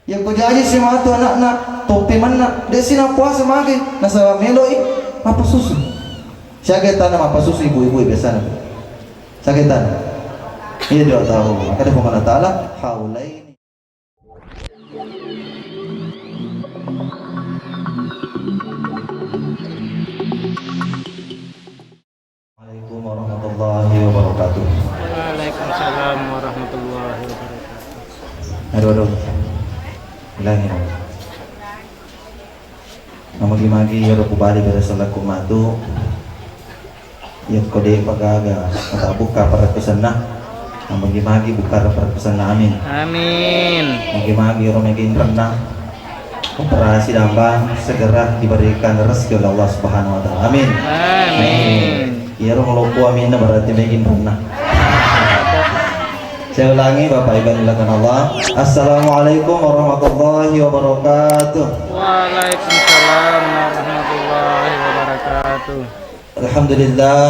Ya ko jaji si mga to anak-anak, topi man na, di sina puasa magi, nasa meloi, mapasusu. Siya kita na mapasusu ibu-ibu biasa na. Siya kita na. Iya doa tahu. Maka dia Allah Taala haulaini. Assalamualaikum warahmatullahi wabarakatuh. Waalaikumsalam warahmatullahi wabarakatuh. Aduh. Bilangin. Namagi-magi ya kubali pada salaku matu. Ya kode pagaga atau buka para kesana. Namagi-magi buka para kesana amin. Amin. Magi-magi orang yang rendah. Operasi dambang segera diberikan rezeki oleh Allah Subhanahu wa taala. Amin. Amin. Ya orang lopo amin berarti makin rendah. Saya ulangi Bapak Ibu dilakukan Allah. Assalamualaikum warahmatullahi wabarakatuh. Waalaikumsalam warahmatullahi wabarakatuh. Alhamdulillah.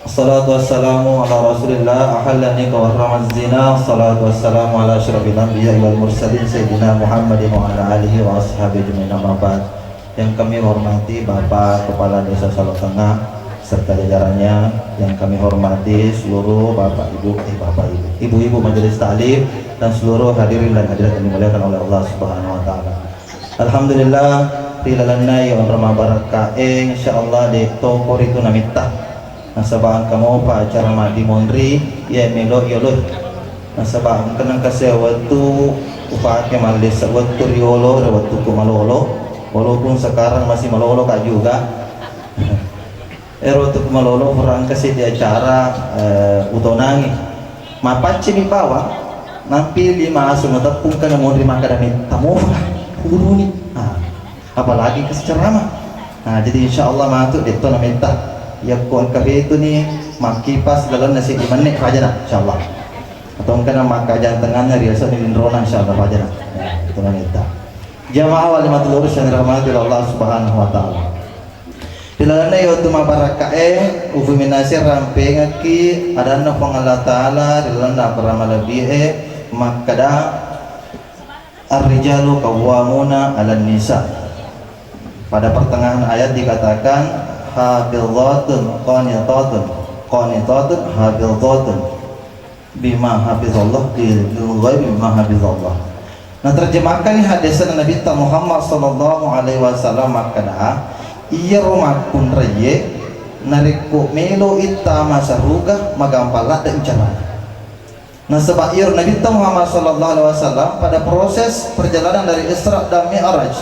Assalatu wassalamu ala Rasulillah ahallani wa harrama zina. Assalatu wassalamu ala asyrafil anbiya'i wal mursalin sayyidina Muhammadin wa ala alihi wa ashabihi ajmain amma ba'd. Yang kami hormati Bapak Kepala Desa Salo Tengah serta jajarannya, yang kami hormati seluruh Bapak Ibu, Ibu-ibu majelis taklim dan seluruh hadirin dan hadirat yang dimuliakan oleh Allah Subhanahu wa taala. Alhamdulillah tilalana yang bermabarakah insyaallah di toko itu namita. Nasabaan kamu pak acara mati mondri ya melo yolo. Nasabaan kenang kasih waktu upake malis waktu riolo waktu kumalolo. Walaupun sekarang masih malolo kak juga. Untuk malolo orang kasih di acara utonangi mapaci mi bawa nampi lima asu tepung kan mau terima kadang tamu guru nih apalagi kasih ceramah. Nah jadi insyaallah matu itu minta ya kuan kafe itu nih makipas dalam nasi dimanek aja nah insyaallah atau mungkin maka jangan tengahnya riasa di lindrona insyaallah aja nah itu minta jamaah walimatul urus yang dirahmati Allah Subhanahu wa taala. Dilalana yaitu mabarakae ufuminasi ramping aki adana Allah Ta'ala dilalana para malabi'e makada ar-rijalu qawwamuna 'alan nisa. Pada pertengahan ayat dikatakan hafizatun qanitatun hafizatun bima hafizallah bil ghaibi bima hafizallah. Nah terjemahkan hadis Nabi Muhammad sallallahu alaihi wasallam makada iya rumah pun reye nariku melo ita masaruga magampala dan cara. Nah sebab iya Nabi Muhammad sallallahu alaihi wasallam pada proses perjalanan dari Isra dan Mi'raj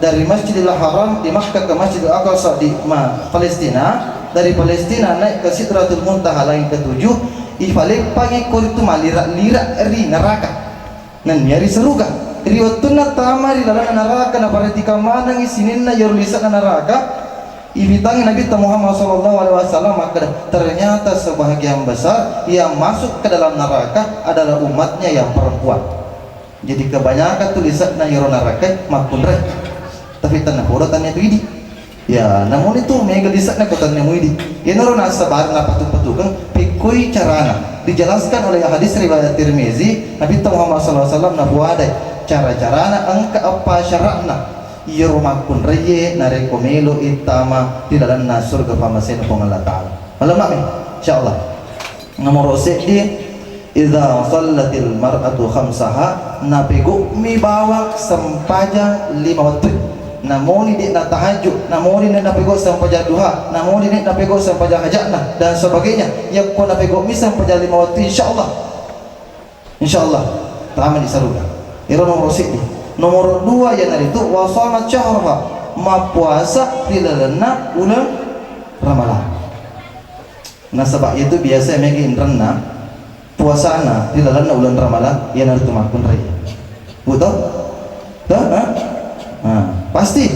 dari Masjidil Haram di Makkah ke Masjidil Aqsa di Palestina, dari Palestina naik ke Sidratul Muntaha langit ketujuh ifalik pagi itu malira-lira ri neraka nan nyari seruga riwatuna tamari dalam neraka na paratika mana isininna yarulisan neraka ibitangi Nabi Muhammad sallallahu alaihi wasallam maka ternyata sebahagian besar yang masuk ke dalam neraka adalah umatnya yang perempuan. Jadi kebanyakan tulisan na yaro neraka makun rek tapi tanah horotannya itu ini ya namun itu mega disakna kotannya muidi ya naro nasabar na patu-patukan pikui carana dijelaskan oleh hadis riwayat Tirmizi Nabi Muhammad sallallahu alaihi wasallam na buada cara-carana angka apa syaratna iya rumah pun reye nareko melo itama di dalam surga pamasen Allah Ta'ala malam amin insyaallah nomor di idza sallatil mar'atu khamsaha nabigu mi bawa sempaja 5 waktu namun ini nak tahajud, namun ini nak pego sampai duha, namun ini nak pego sampai hajatna dan sebagainya. Yang kau nak pego misal sampai 5 waktu insyaallah taman di surga. Itu nomor 1. Nomor 2 yang itu wasana syahra ma puasa dilalana ulang Ramadan. Nah sebab itu biasa megi renna puasana dilalana ulang Ramadan yang harus makun raya. Betul? Dah? Pasti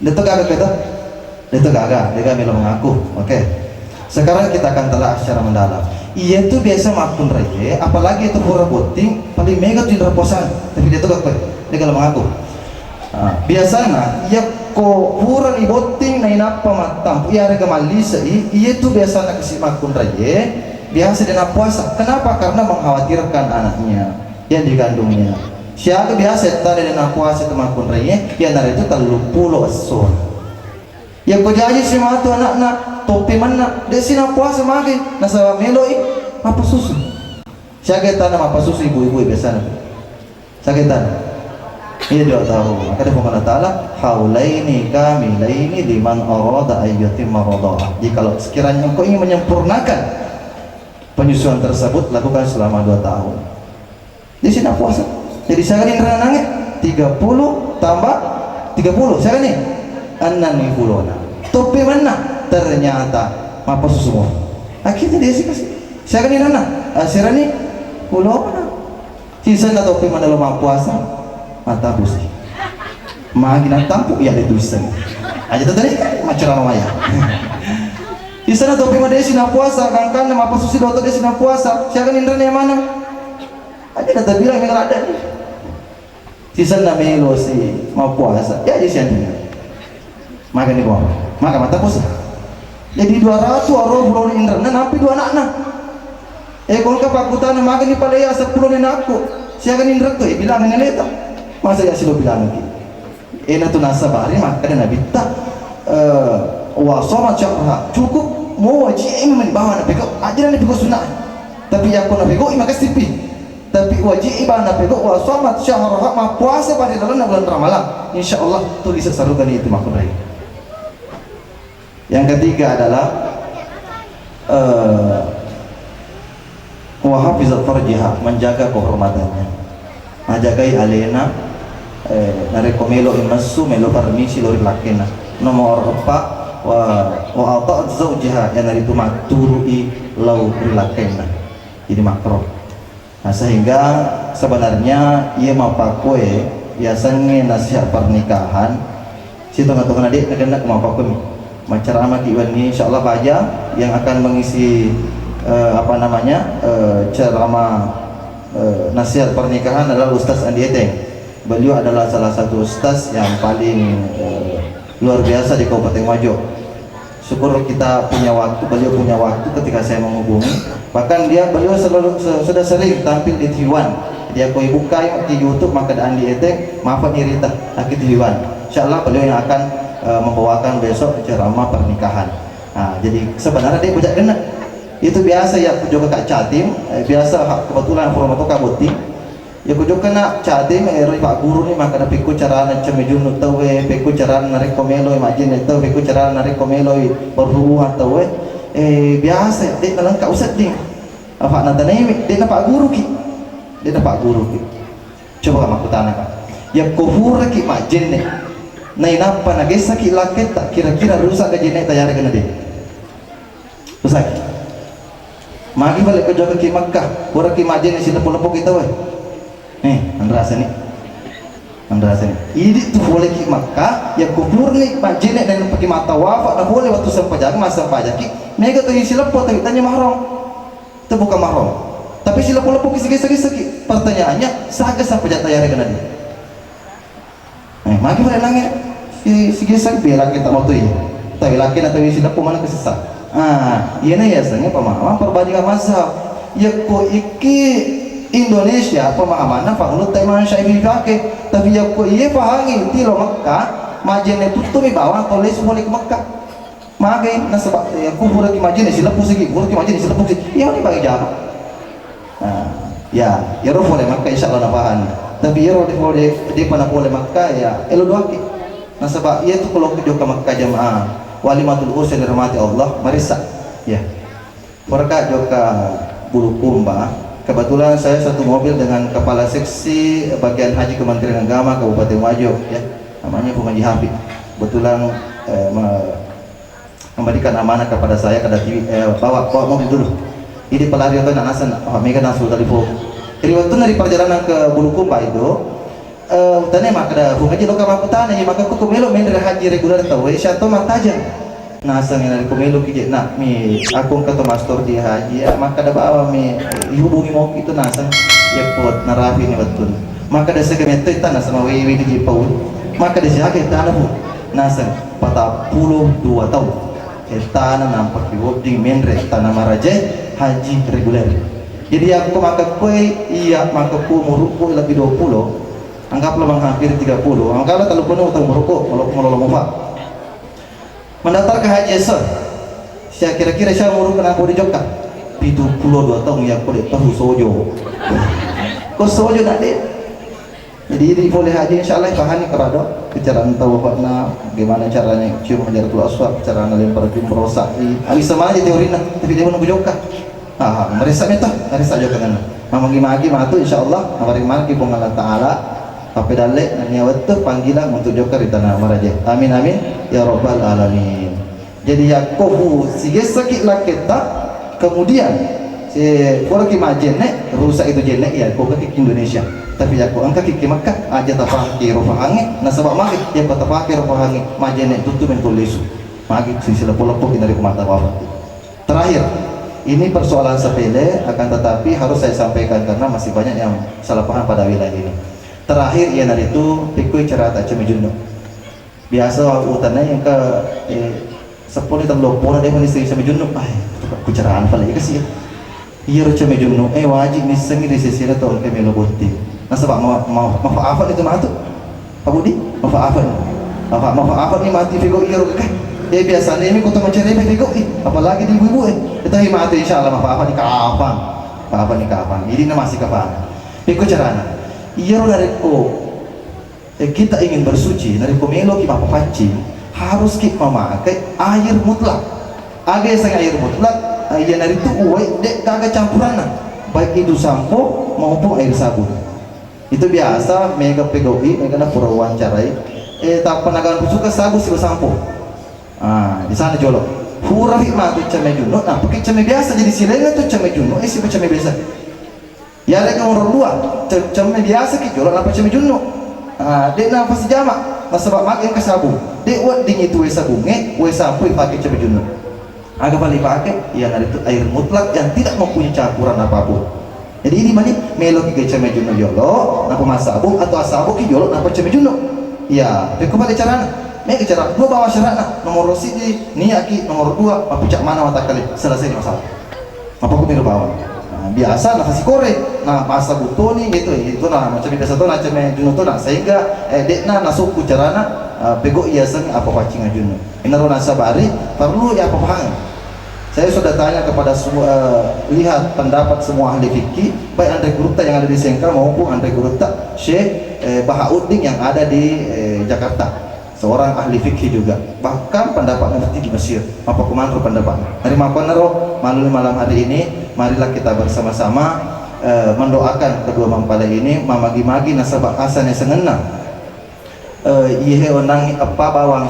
itu gagak kita itu gagak dia kami mengaku oke. Sekarang kita akan telah secara mendalam iya itu biasa makun reye apalagi itu pura boting paling mega di reposan tapi dia itu gagak dia kalau mengaku biasanya iya ko pura di boting na inapa matam iya rega malisa iya itu biasanya kasih makun reye biasa dia puasa kenapa karena mengkhawatirkan anaknya yang digandungnya Siapa biasa tadi dengan puasa teman pun raya, ya nari itu 30 asor. Ya kau jadi si matu anak-anak topi mana? Desi nak puasa magi, nasa meloi apa susu? Siapa tanam apa susu ibu-ibu biasa nak? Siapa tanam? Ia dia tahu. Maka dia firman Taala, haulaini kamilaini liman arada ayyatimma radha'ah. Jadi kalau sekiranya engkau ingin menyempurnakan penyusuan tersebut, lakukan selama 2 tahun. Di sini puasa. Jadi saya ini renangnya 30 tambah 30. Saya ini annani fulona. Topi mana? Ternyata apa semua. Akhirnya dia sih kasih. Saya ini nana. Saya ini fulona. Sisa na topi mana lo puasa? Mata busi. Magina tampu ya ditulisan. Aja tadi macam ramaya. Sisa na topi mana dia sih puasa? Kan nama apa susi dokter dia sih puasa. Saya ini nana yang mana? Aja kata bilang yang ada nih. Sisa na melo si mau puasa. Ya di sini. Maka ni kau. Maka mata puasa. Jadi 200 orang bulan indra. Nampi 2 anak. Kalau kapakutan maka ni palaya 10 ni aku. Siapa ni indra tu? Bilang dengan itu. Masa ya silo bilang lagi. Ena tu nasabari maka dia nabi tak. Wasoma cakap cukup mau wajib iman bawa nabi kau. Ajaran nabi kau sunnah. Tapi aku nabi kau iman kesipi. Tapi wajib ibadah pego wa shamat syahrah ma puasa pada bulan Ramadan insyaallah tulis sarukan itu maknanya. Yang ketiga adalah wa hafizat farjiha, menjaga kehormatannya. Menjagai alena narekomelo imasu melo permisi lori lakena. Nomor 4 wa ata'at zawjiha yang itu maturui lau lakena. Jadi makruh. Nah, sehingga sebenarnya ia mapakwe biasanya nasihat pernikahan si tengah-tengah adik nak mapakwe menceramah kiwan ini insyaallah baja yang akan mengisi ceramah nasihat pernikahan adalah Ustaz Andi Eteng. Beliau adalah salah satu ustaz yang paling luar biasa di Kabupaten Wajo. Syukur kita punya waktu, beliau punya waktu ketika saya menghubungi. Bahkan beliau sudah sering tampil di TV1. Dia aku buka di YouTube maka ada Andi Eteng, maafkan Irita, di TV1. Insyaallah beliau yang akan membawakan besok ceramah pernikahan. Nah, jadi sebenarnya dia bujak kena. Itu biasa ya aku juga Kak Catim, biasa kebetulan format kabuti. Ya aku juga kena Catim Pak guru ni maka ada piku cara cemejun tawe, piku cara narik komelo imagine tahu, piku cara narik komelo berhubungan tawe. Biasa dia dalam Kak Ustaz dia. Apa nak tanya dia Pak guru ki. Dia Pak guru ki. Coba aku tanya Kak. Ya kufur ki majin ni. Nai napa nagesa ki laket tak kira-kira rusak gaji naik tayar kena dia. Rusak. Magi balik ke jaga ki Makkah, pura ki majin ni sila pulau kita weh. Anda rasa ni. Ini tu boleh ki Makkah, ya kubur ni majin ni dan pakai mata wafak, dah boleh waktu sampai jaga masa sampai jaki. Mereka tu sila pun tanya mahram. Itu bukan mahram. Tapi sila pulau kisah-kisah. Pertanyaannya, sahaja sampai jatuh tayar kena dia. Magi balik langit. Si kisah biar kita mau tu ya. Tapi laki atau sila pun mana kesesat. Ia ni biasanya pemahaman perbandingan mazhab. Ya ko iki Indonesia pemahamannya fahlut teman Syaibi pakai. Tapi ya ko ia pahami tiro Mekah majene tutup mi bawah tulis boleh ke Mekah. Magai nasabak ya kubur ki majene sila pusigi, kubur ki majene sila pusigi. Ia ni bagi jawab. Ya roh boleh Mekah insyaallah nabahan. Tapi ya roh dia pernah boleh Mekah ya elo doaki. Nasabak ia tu kalau ke Mekah jamaah walimatul urs yang dirahmati Allah marisa ya mereka juga Bulukumba. Kebetulan saya satu mobil dengan kepala seksi bagian haji Kementerian Agama Kabupaten Wajo ya, namanya Pengaji Habib. Kebetulan memberikan amanah kepada saya kada bawa mobil dulu ini pelari itu nasan mereka nasul dari Fo jadi waktu dari perjalanan ke Bulukumba itu tanya maka ada hungaji lokal maputan ya maka aku kumelo main dari haji reguler tahu syato mataja nah sang dari kumelo kije nak mi aku kata master di haji ya maka ada bawa mi hubungi mau itu nasa ya pot narafi ni betul maka ada sekemeto tanah sama wewe di Paul maka ada siapa tanah bu nasa 42 tahun tanah nampak di wording main tanah maraja haji reguler jadi aku maka kue iya maka ku muruku lebih 20 anggaplah menghampiri 30, anggaplah terlalu penuh atau merokok kalau mufa mendaftar ke haji saya kira-kira saya mau kena aku di Jogja 72 tahun ya aku tahu sojo kok sojo nak deh. Jadi ini boleh haji insyaallah pahami kerada kecaraan tawafna gimana caranya cium Hajarul Aswad, cara lempar jumroh sa'i. Abi sama aja teorinya, tapi dia menunggu joka. Merisa itu, merisa joka kan. Mamagi-magi matu insyaallah mari-mari pun Allah taala apa dalek nyawat tu panggilan untuk joka di tanah maraja. Amin amin ya rabbal alamin. Jadi Yakob sige sakit lah kita kemudian si orang kimajene rusak itu jenek ya kok ke Indonesia tapi aku angka kiki Makkah aja tapaki rofahangi nasabak maki yang patapaki rofahangi majene tutup mentulisu maki sila pola-pola dari kumata wafat. Terakhir ini persoalan sepele akan tetapi harus saya sampaikan karena masih banyak yang salah paham pada wilayah ini. Terakhir ia nari itu pikui cara tak cemejunno biasa utannya yang ke 10 terlopor dia menistri cemejunno aku caraan pala kasih iya rocha mejunno wajib nih sengi di sisi itu ke melo botti nasabak maafan itu matu Pak Budi maafan nih mati figo iya roka biasanya ini kota mencari figo apalagi di ibu-ibu kita mati insyaallah maafan nih kapan ini masih kapan figo carana iya nareko kita ingin bersuci nareko melo kita papaci harus kita memakai air mutlak agak sang air mutlak yang dari itu dek kagak campuran baik itu sampo maupun air sabun itu biasa mega PGI mega na pura wawancarai tak penagaan suka sabun sih sampo di sana jolok pura hikmah tu ceme juno pakai ceme biasa jadi silenya tu ceme juno sih ceme biasa ya ada nomor 2 ceme biasa ki jolok apa ceme juno dek na pasti jamak sebab makin ke sabun dek wat ding itu sabunge sampo pakai ceme juno agak paling pakai yang ada itu air mutlak yang tidak mempunyai campuran apapun. Jadi ini mana melo ki ceme juno yolo napa masabu atau asabu ki yolo napa ceme juno ya tapi pada cara me cara dua bawa syaratna nomor siji niaki nomor 2 mapucak mana mata kali selesai masalah apa aku miru bawa biasa nasi kore masa butoni gitu itu macam biasa tuh ceme juno tuh sehingga dekna nasuku carana pego iya sang apa pacing juno inaro nasabari perlu ya apa paham. Saya sudah tanya kepada semua lihat pendapat semua ahli fikih baik Andre Gurupta yang ada di Sengkang maupun Andre Gurupta Syekh Bahauddin yang ada di Jakarta seorang ahli fikih juga bahkan pendapatnya nanti di Mesir apa kumanro pendapatnya dari Makonero malam hari ini marilah kita bersama-sama mendoakan kedua mempala ini mamagi-magi nasabak asan yang sengenang ihe onang apa bawang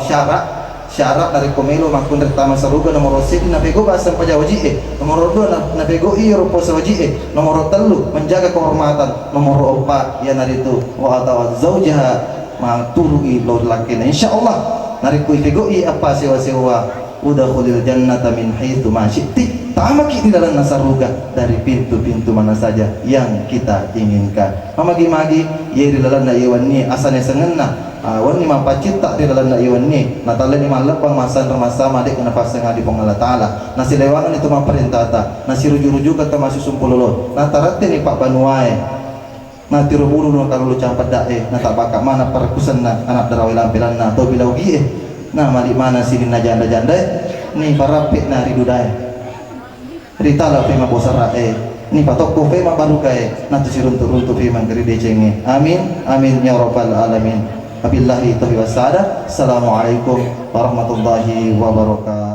syarat dari komelo makun pertama saruga nomor 1 napego bahasa pajawaji nomor 2 napego rupo sawaji nomor 3 menjaga kehormatan nomor 4 ya naritu wa atawa zaujaha ma turu'i lor lakina insyaallah nariku ifego apa sewa udah khulil jannata min haitsu ma syi'ti tamaki di dalam nasaruga dari pintu-pintu mana saja yang kita inginkan mamagi-magi ye di dalam na iwani asane sengenna wani mapacita di dalam na iwani natalen ni malapang masan ramasama dek na pasang di pong Allah taala nasi lewangan itu maperintata nasi ruju-ruju kata masih sumpulolo natarate ni Pak Banuai na tiruburu no kalulu campat dae na tak bakak mana perkusan na anak darawai lampilan na to bilau gie na mali mana sini na janda-janda ni parapit na ridudai ritala fema bosara ni patoko fema barukai na tusiruntu-runtu fema geri decenge amin amin ya rabbal alamin wabillahi taufiq wassalam. Assalamualaikum warahmatullahi wabarakatuh.